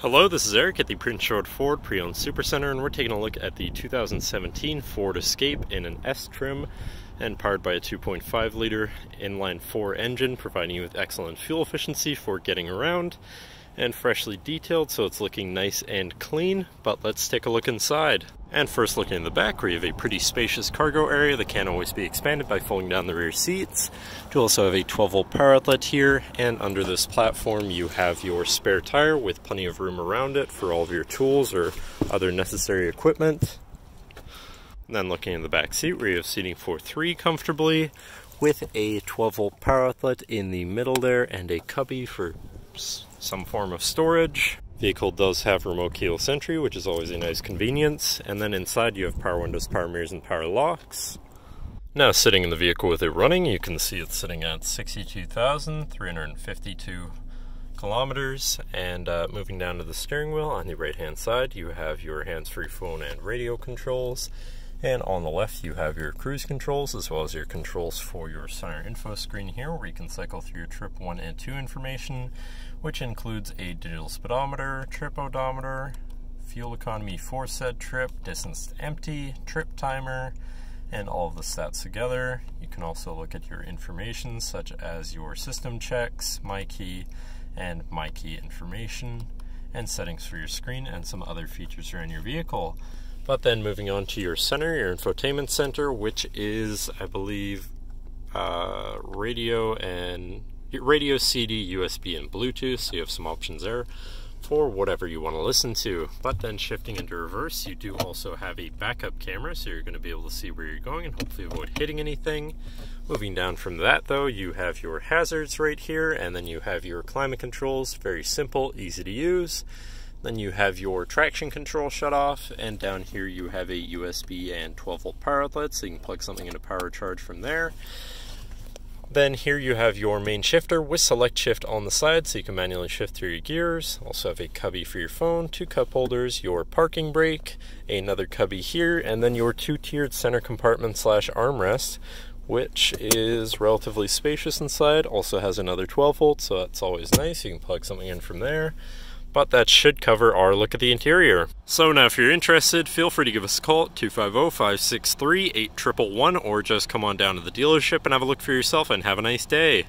Hello, this is Eric at the Prince George Ford Pre-Owned Supercentre, and we're taking a look at the 2017 Ford Escape in an S trim and powered by a 2.5 liter inline 4 engine, providing you with excellent fuel efficiency for getting around and freshly detailed, so it's looking nice and clean. But let's take a look inside. And first, looking in the back, where you have a pretty spacious cargo area that can always be expanded by folding down the rear seats. You also have a 12-volt power outlet here, and under this platform you have your spare tire with plenty of room around it for all of your tools or other necessary equipment. And then looking in the back seat, where you have seating for 3 comfortably, with a 12-volt power outlet in the middle there and a cubby for some form of storage. Vehicle does have remote keyless entry, which is always a nice convenience. And then inside you have power windows, power mirrors, and power locks. Now sitting in the vehicle with it running, you can see it's sitting at 62,352 kilometers. And moving down to the steering wheel, on the right hand side you have your hands-free phone and radio controls. And on the left you have your cruise controls, as well as your controls for your center info screen here, where you can cycle through your trip 1 and 2 information, which includes a digital speedometer, trip odometer, fuel economy for said trip, distance to empty, trip timer, and all of the stats together. You can also look at your information such as your system checks, my key, and my key information, and settings for your screen and some other features around your vehicle. But then moving on to your center, your infotainment center, which is, I believe, radio, CD, USB, and Bluetooth, so you have some options there for whatever you want to listen to. But then shifting into reverse, you do also have a backup camera, so you're going to be able to see where you're going and hopefully avoid hitting anything. Moving down from that, though, you have your hazards right here, and then you have your climate controls, very simple, easy to use. Then you have your traction control shut off, and down here you have a USB and 12-volt power outlet, so you can plug something into power charge from there. Then here you have your main shifter with select shift on the side, so you can manually shift through your gears. Also have a cubby for your phone, 2 cup holders, your parking brake, another cubby here, and then your 2-tiered center compartment / armrest, which is relatively spacious inside. Also has another 12 volts, so that's always nice. You can plug something in from there. But that should cover our look at the interior. So now if you're interested, feel free to give us a call at 250-563-8111, or just come on down to the dealership and have a look for yourself, and have a nice day.